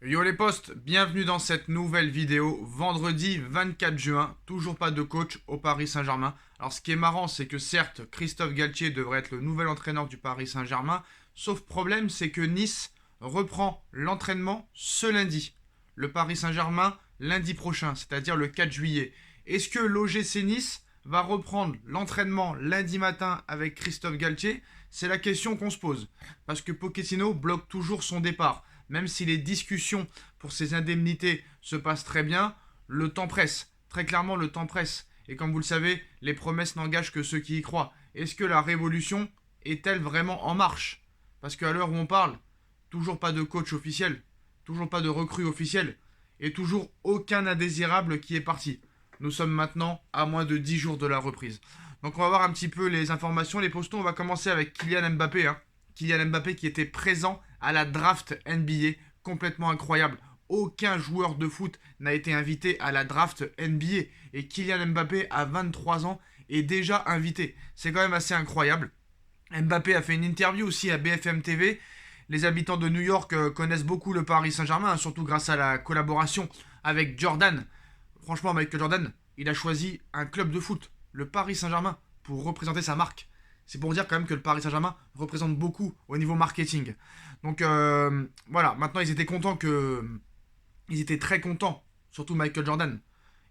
Yo les postes, bienvenue dans cette nouvelle vidéo. Vendredi 24 juin, toujours pas de coach au Paris Saint-Germain. Alors ce qui est marrant, c'est que certes, Christophe Galtier devrait être le nouvel entraîneur du Paris Saint-Germain. Sauf problème, c'est que Nice reprend l'entraînement ce lundi. Le Paris Saint-Germain lundi prochain, c'est-à-dire le 4 juillet. Est-ce que l'OGC Nice va reprendre l'entraînement lundi matin avec Christophe Galtier? C'est la question qu'on se pose. Parce que Pochettino bloque toujours son départ. Même si les discussions pour ces indemnités se passent très bien, le temps presse. Très clairement, le temps presse. Et comme vous le savez, les promesses n'engagent que ceux qui y croient. Est-ce que la révolution est-elle vraiment en marche? Parce qu'à l'heure où on parle, toujours pas de coach officiel, toujours pas de recrue officielle, et toujours aucun indésirable qui est parti. Nous sommes maintenant à moins de 10 jours de la reprise. Donc on va voir un petit peu les informations, les postons. On va commencer avec Kylian Mbappé. Kylian Mbappé qui était présent à la draft NBA, complètement incroyable. Aucun joueur de foot n'a été invité à la draft NBA. Et Kylian Mbappé, à 23 ans, est déjà invité. C'est quand même assez incroyable. Mbappé a fait une interview aussi à BFM TV. Les habitants de New York connaissent beaucoup le Paris Saint-Germain, surtout grâce à la collaboration avec Jordan. Franchement, Michael Jordan, il a choisi un club de foot, le Paris Saint-Germain, pour représenter sa marque. C'est pour dire quand même que le Paris Saint-Germain représente beaucoup au niveau marketing. Donc voilà, maintenant ils étaient contents que... Ils étaient très contents, surtout Michael Jordan.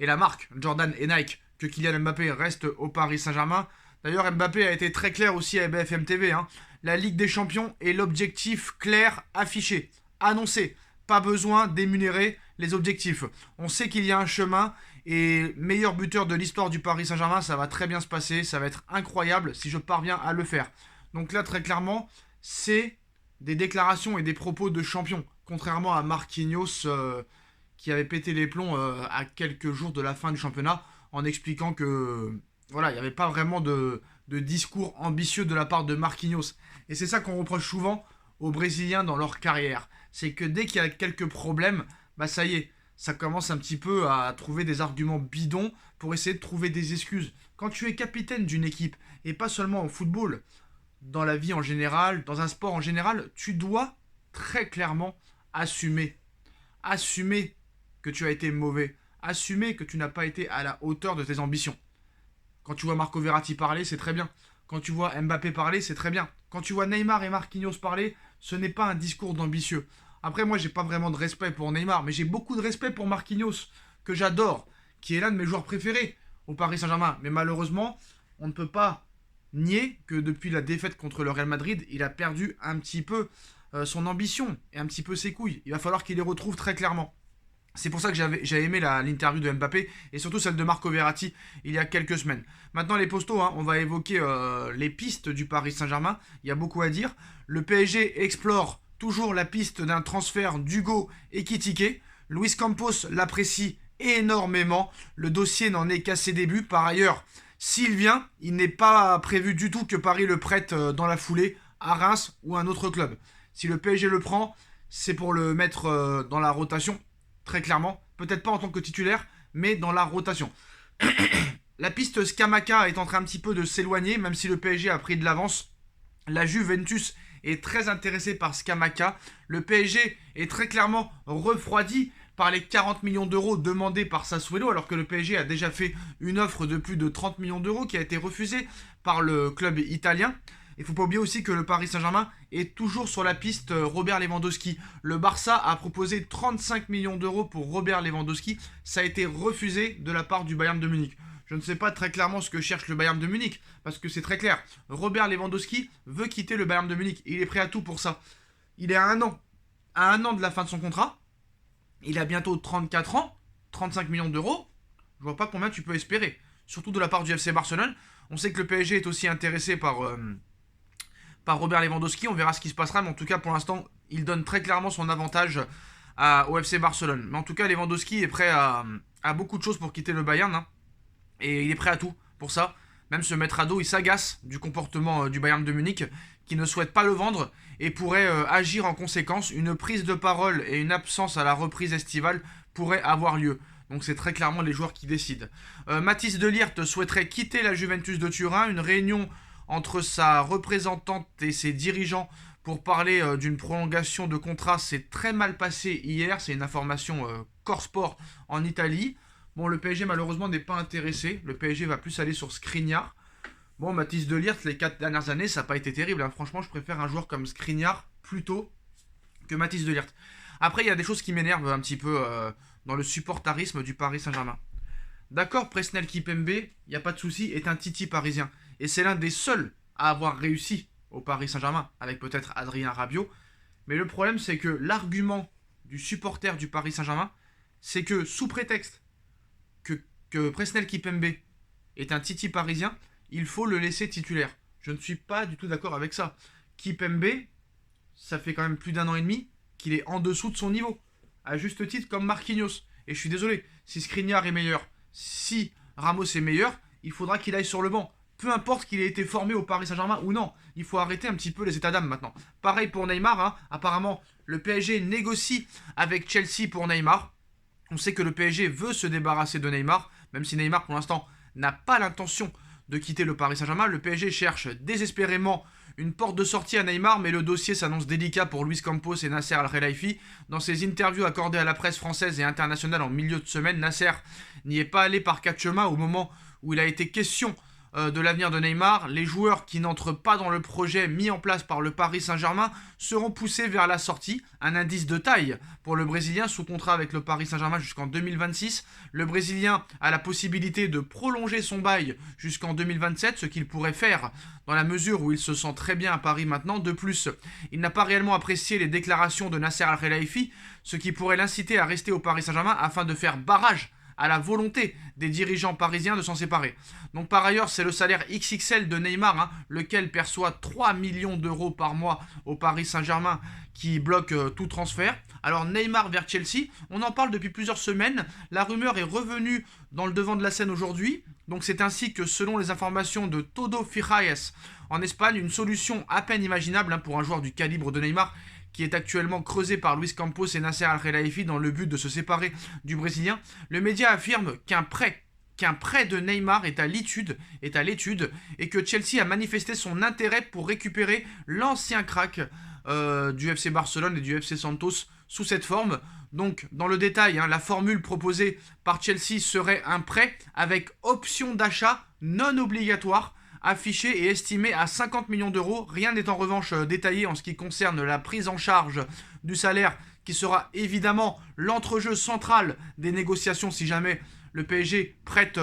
Et la marque, Jordan et Nike, que Kylian Mbappé reste au Paris Saint-Germain. D'ailleurs, Mbappé a été très clair aussi à BFM TV. La Ligue des Champions est l'objectif clair, affiché, annoncé. Pas besoin d'émunérer les objectifs. On sait qu'il y a un chemin et meilleur buteur de l'histoire du Paris Saint-Germain, ça va très bien se passer, ça va être incroyable si je parviens à le faire. Donc là, très clairement, c'est des déclarations et des propos de champion, contrairement à Marquinhos qui avait pété les plombs à quelques jours de la fin du championnat en expliquant que voilà, il n'y avait pas vraiment de discours ambitieux de la part de Marquinhos. Et c'est ça qu'on reproche souvent aux Brésiliens dans leur carrière. C'est que dès qu'il y a quelques problèmes, bah ça y est, ça commence un petit peu à trouver des arguments bidons pour essayer de trouver des excuses. Quand tu es capitaine d'une équipe, et pas seulement au football, dans la vie en général, dans un sport en général, tu dois très clairement assumer. Assumer que tu as été mauvais. Assumer que tu n'as pas été à la hauteur de tes ambitions. Quand tu vois Marco Verratti parler, c'est très bien. Quand tu vois Mbappé parler, c'est très bien. Quand tu vois Neymar et Marquinhos parler, ce n'est pas un discours d'ambitieux. Après, moi, j'ai pas vraiment de respect pour Neymar, mais j'ai beaucoup de respect pour Marquinhos, que j'adore, qui est l'un de mes joueurs préférés au Paris Saint-Germain. Mais malheureusement, on ne peut pas nier que depuis la défaite contre le Real Madrid, il a perdu un petit peu son ambition et un petit peu ses couilles. Il va falloir qu'il les retrouve très clairement. C'est pour ça que j'ai aimé l'interview de Mbappé et surtout celle de Marco Verratti il y a quelques semaines. Maintenant les postos, on va évoquer les pistes du Paris Saint-Germain. Il y a beaucoup à dire. Le PSG explore toujours la piste d'un transfert d'Hugo Ekitike. Luis Campos l'apprécie énormément. Le dossier n'en est qu'à ses débuts. Par ailleurs, s'il vient, il n'est pas prévu du tout que Paris le prête dans la foulée à Reims ou à un autre club. Si le PSG le prend, c'est pour le mettre dans la rotation, très clairement. Peut-être pas en tant que titulaire, mais dans la rotation. La piste Scamacca est en train un petit peu de s'éloigner, même si le PSG a pris de l'avance. La Juventus est très intéressée par Scamacca. Le PSG est très clairement refroidi par les 40 millions d'euros demandés par Sassuolo, alors que le PSG a déjà fait une offre de plus de 30 millions d'euros qui a été refusée par le club italien. Il ne faut pas oublier aussi que le Paris Saint-Germain est toujours sur la piste Robert Lewandowski. Le Barça a proposé 35 millions d'euros pour Robert Lewandowski. Ça a été refusé de la part du Bayern de Munich. Je ne sais pas très clairement ce que cherche le Bayern de Munich, parce que c'est très clair. Robert Lewandowski veut quitter le Bayern de Munich. Et il est prêt à tout pour ça. Il est à un an. À un an de la fin de son contrat. Il a bientôt 34 ans. 35 millions d'euros. Je vois pas combien tu peux espérer. Surtout de la part du FC Barcelone. On sait que le PSG est aussi intéressé par Robert Lewandowski. On verra ce qui se passera. Mais en tout cas, pour l'instant, il donne très clairement son avantage au FC Barcelone. Mais en tout cas, Lewandowski est prêt à beaucoup de choses pour quitter le Bayern. Et il est prêt à tout pour ça. Même se mettre à dos, il s'agace du comportement du Bayern de Munich, qui ne souhaite pas le vendre et pourrait agir en conséquence. Une prise de parole et une absence à la reprise estivale pourraient avoir lieu. Donc c'est très clairement les joueurs qui décident. Mathis de Ligt souhaiterait quitter la Juventus de Turin. Une réunion entre sa représentante et ses dirigeants pour parler d'une prolongation de contrat. C'est très mal passé hier, c'est une information Core Sport en Italie. Bon, le PSG malheureusement n'est pas intéressé, le PSG va plus aller sur Skriniar. Bon, Mathys de Ligt, les 4 dernières années, ça n'a pas été terrible, hein. Franchement, je préfère un joueur comme Skriniar plutôt que Mathys de Ligt. Après, il y a des choses qui m'énervent un petit peu dans le supportarisme du Paris Saint-Germain. D'accord, Presnel Kipembe, il n'y a pas de souci, est un Titi parisien. Et c'est l'un des seuls à avoir réussi au Paris Saint-Germain, avec peut-être Adrien Rabiot. Mais le problème, c'est que l'argument du supporter du Paris Saint-Germain, c'est que sous prétexte que Presnel Kipembe est un Titi parisien, il faut le laisser titulaire. Je ne suis pas du tout d'accord avec ça. Kipembe, ça fait quand même plus d'1 an et demi qu'il est en dessous de son niveau. À juste titre, comme Marquinhos. Et je suis désolé, si Skriniar est meilleur, si Ramos est meilleur, il faudra qu'il aille sur le banc. Peu importe qu'il ait été formé au Paris Saint-Germain ou non. Il faut arrêter un petit peu les états d'âme maintenant. Pareil pour Neymar, hein. Apparemment, le PSG négocie avec Chelsea pour Neymar. On sait que le PSG veut se débarrasser de Neymar, même si Neymar, pour l'instant, n'a pas l'intention de quitter le Paris Saint-Germain. Le PSG cherche désespérément une porte de sortie à Neymar, mais le dossier s'annonce délicat pour Luis Campos et Nasser Al-Khelaifi. Dans ses interviews accordées à la presse française et internationale en milieu de semaine, Nasser n'y est pas allé par quatre chemins au moment où il a été question de l'avenir de Neymar. Les joueurs qui n'entrent pas dans le projet mis en place par le Paris Saint-Germain seront poussés vers la sortie. Un indice de taille pour le Brésilien sous contrat avec le Paris Saint-Germain jusqu'en 2026. Le Brésilien a la possibilité de prolonger son bail jusqu'en 2027, ce qu'il pourrait faire dans la mesure où il se sent très bien à Paris maintenant. De plus, il n'a pas réellement apprécié les déclarations de Nasser Al-Khelaifi, ce qui pourrait l'inciter à rester au Paris Saint-Germain afin de faire barrage à la volonté des dirigeants parisiens de s'en séparer. Donc par ailleurs, c'est le salaire XXL de Neymar, hein, lequel perçoit 3 millions d'euros par mois au Paris Saint-Germain, qui bloque tout transfert. Alors Neymar vers Chelsea, on en parle depuis plusieurs semaines, la rumeur est revenue dans le devant de la scène aujourd'hui, donc c'est ainsi que selon les informations de Todo Fijaes en Espagne, une solution à peine imaginable, hein, pour un joueur du calibre de Neymar, qui est actuellement creusé par Luis Campos et Nasser Al-Khelaifi dans le but de se séparer du Brésilien. Le média affirme qu'un prêt de Neymar est à l'étude et que Chelsea a manifesté son intérêt pour récupérer l'ancien crack du FC Barcelone et du FC Santos sous cette forme. Donc, dans le détail, hein, la formule proposée par Chelsea serait un prêt avec option d'achat non obligatoire, affiché et estimé à 50 millions d'euros. Rien n'est en revanche détaillé en ce qui concerne la prise en charge du salaire, qui sera évidemment l'entrejeu central des négociations si jamais le PSG prête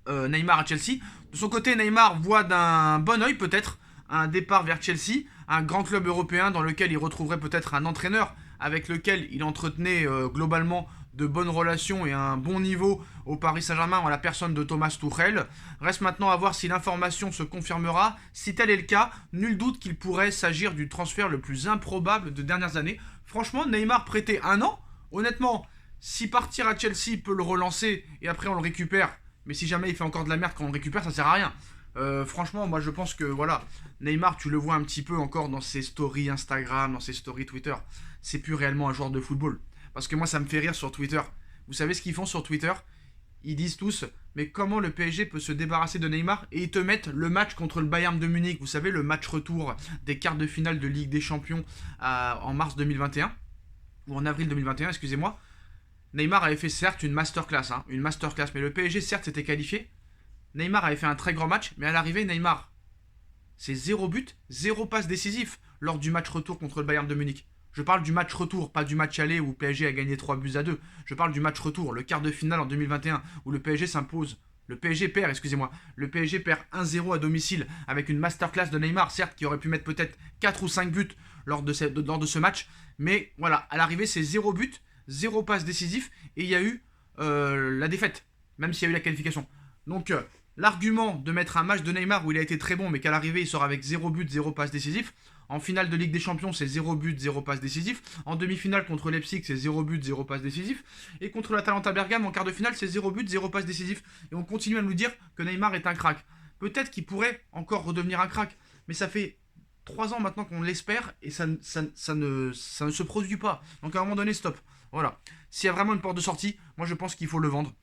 Neymar à Chelsea. De son côté, Neymar voit d'un bon oeil peut-être un départ vers Chelsea, un grand club européen dans lequel il retrouverait peut-être un entraîneur avec lequel il entretenait globalement de bonnes relations et un bon niveau au Paris Saint-Germain en la personne de Thomas Tuchel. Reste maintenant à voir si l'information se confirmera. Si tel est le cas, nul doute qu'il pourrait s'agir du transfert le plus improbable de dernières années. Franchement, Neymar prêté 1 an, honnêtement, si partir à Chelsea peut le relancer et après on le récupère, mais si jamais il fait encore de la merde quand on le récupère, ça sert à rien. Franchement, moi je pense que voilà, Neymar, tu le vois un petit peu encore dans ses stories Instagram, dans ses stories Twitter. C'est plus réellement un joueur de football. Parce que moi, ça me fait rire sur Twitter. Vous savez ce qu'ils font sur Twitter? Ils disent tous, mais comment le PSG peut se débarrasser de Neymar? Et ils te mettent le match contre le Bayern de Munich. Vous savez, le match retour des quarts de finale de Ligue des Champions en mars 2021. Ou en avril 2021, excusez-moi. Neymar avait fait certes une masterclass. Une masterclass. Mais le PSG, certes, s'était qualifié. Neymar avait fait un très grand match. Mais à l'arrivée, Neymar, c'est 0 but, 0 passe décisif lors du match retour contre le Bayern de Munich. Je parle du match retour, pas du match aller où le PSG a gagné 3-2. Je parle du match retour, le quart de finale en 2021, où le PSG s'impose. Le PSG perd 1-0 à domicile avec une masterclass de Neymar, certes, qui aurait pu mettre peut-être 4 ou 5 buts lors de ce match. Mais voilà, à l'arrivée, c'est 0 but, 0 passe décisif, et il y a eu la défaite, même s'il y a eu la qualification. Donc, l'argument de mettre un match de Neymar où il a été très bon, mais qu'à l'arrivée, il sort avec 0 but, 0 passe décisif. En finale de Ligue des Champions, c'est 0 but, 0 passe décisif. En demi-finale contre Leipzig, c'est 0 but, 0 passe décisif. Et contre l'Atalanta Bergame, en quart de finale, c'est 0 but, 0 passe décisif. Et on continue à nous dire que Neymar est un crack. Peut-être qu'il pourrait encore redevenir un crack, mais ça fait 3 ans maintenant qu'on l'espère et ça ne se produit pas. Donc à un moment donné, stop. Voilà. S'il y a vraiment une porte de sortie, moi je pense qu'il faut le vendre.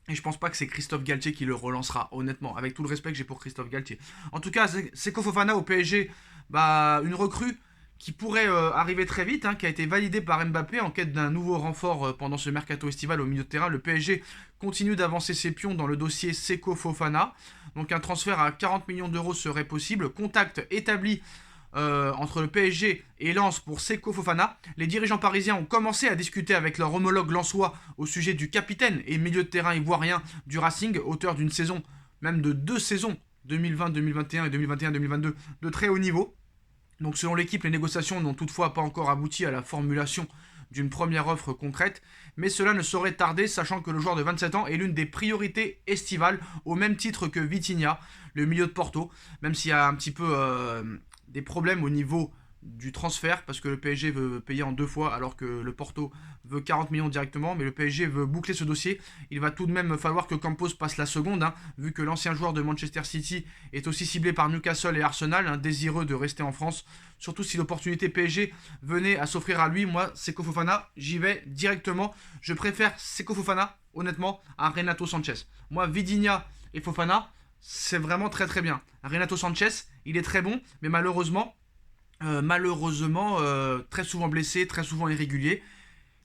Et je pense pas que c'est Christophe Galtier qui le relancera, honnêtement, avec tout le respect que j'ai pour Christophe Galtier. En tout cas, Seko Fofana au PSG une recrue qui pourrait arriver très vite, qui a été validée par Mbappé en quête d'un nouveau renfort pendant ce mercato estival au milieu de terrain. Le PSG continue d'avancer ses pions dans le dossier Seko Fofana. Donc un transfert à 40 millions d'euros serait possible. Contact établi entre le PSG et Lens pour Seko Fofana. Les dirigeants parisiens ont commencé à discuter avec leur homologue lensois au sujet du capitaine et milieu de terrain ivoirien du Racing, auteur d'une saison, même de 2 saisons, 2020-2021 et 2021-2022, de très haut niveau. Donc selon l'équipe, les négociations n'ont toutefois pas encore abouti à la formulation d'une première offre concrète, mais cela ne saurait tarder, sachant que le joueur de 27 ans est l'une des priorités estivales, au même titre que Vitinha, le milieu de Porto, même s'il y a un petit peu des problèmes au niveau du transfert, parce que le PSG veut payer en 2 fois, alors que le Porto veut 40 millions directement, mais le PSG veut boucler ce dossier. Il va tout de même falloir que Campos passe la seconde, vu que l'ancien joueur de Manchester City est aussi ciblé par Newcastle et Arsenal, désireux de rester en France. Surtout si l'opportunité PSG venait à s'offrir à lui. Moi, Seko Fofana, j'y vais directement. Je préfère Seko Fofana, honnêtement, à Renato Sanchez. Moi, Vitinha et Fofana, c'est vraiment très très bien. Renato Sanchez, il est très bon, mais malheureusement, très souvent blessé, très souvent irrégulier.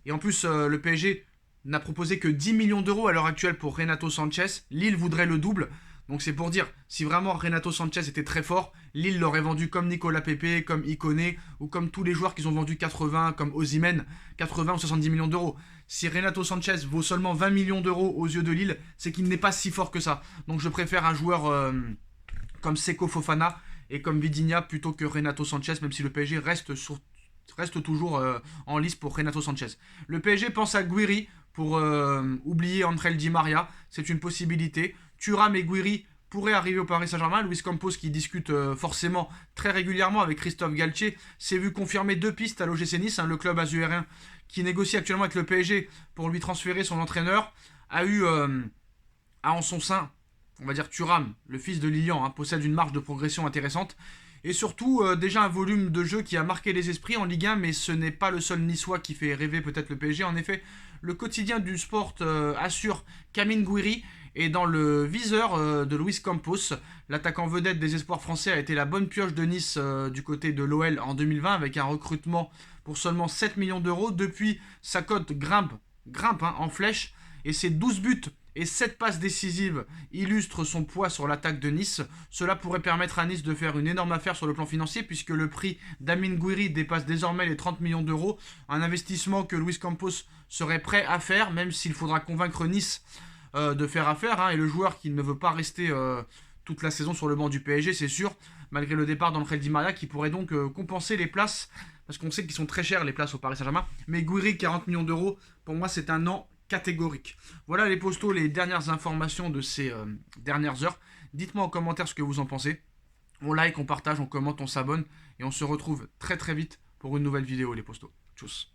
Et en plus, le PSG n'a proposé que 10 millions d'euros à l'heure actuelle pour Renato Sanchez. Lille voudrait le double. Donc c'est pour dire, si vraiment Renato Sanchez était très fort, Lille l'aurait vendu comme Nicolas Pepe, comme Ikoné, ou comme tous les joueurs qu'ils ont vendus 80, comme Osimhen, 80 ou 70 millions d'euros. Si Renato Sanchez vaut seulement 20 millions d'euros aux yeux de Lille, c'est qu'il n'est pas si fort que ça. Donc je préfère un joueur comme Seko Fofana et comme Vitinha plutôt que Renato Sanchez, même si le PSG reste toujours en lice pour Renato Sanchez. Le PSG pense à Guiri pour oublier André Di Maria, c'est une possibilité. Thuram et Guiri pourraient arriver au Paris Saint-Germain. Luis Campos, qui discute forcément très régulièrement avec Christophe Galtier, s'est vu confirmer 2 pistes à l'OGC Nice. Le club azuréen qui négocie actuellement avec le PSG pour lui transférer son entraîneur a en son sein, on va dire, Thuram, le fils de Lilian, possède une marge de progression intéressante. Et surtout, déjà un volume de jeu qui a marqué les esprits en Ligue 1, mais ce n'est pas le seul niçois qui fait rêver peut-être le PSG. En effet, le quotidien du sport assure qu'Amine Gouiri est dans le viseur de Luis Campos. L'attaquant vedette des espoirs français a été la bonne pioche de Nice du côté de l'OL en 2020, avec un recrutement pour seulement 7 millions d'euros. Depuis, sa cote grimpe en flèche, et ses 12 buts et 7 passes décisives illustrent son poids sur l'attaque de Nice. Cela pourrait permettre à Nice de faire une énorme affaire sur le plan financier, puisque le prix d'Amine Gouiri dépasse désormais les 30 millions d'euros. Un investissement que Luis Campos serait prêt à faire, même s'il faudra convaincre Nice de faire affaire. Et le joueur qui ne veut pas rester toute la saison sur le banc du PSG, c'est sûr, malgré le départ d'André Di Maria, qui pourrait donc compenser les places, parce qu'on sait qu'ils sont très chers les places au Paris Saint-Germain. Mais Gouiri, 40 millions d'euros, pour moi c'est un non catégorique. Voilà les postos, les dernières informations de ces dernières heures. Dites-moi en commentaire ce que vous en pensez. On like, on partage, on commente, on s'abonne. Et on se retrouve très très vite pour une nouvelle vidéo les postos. Tchuss.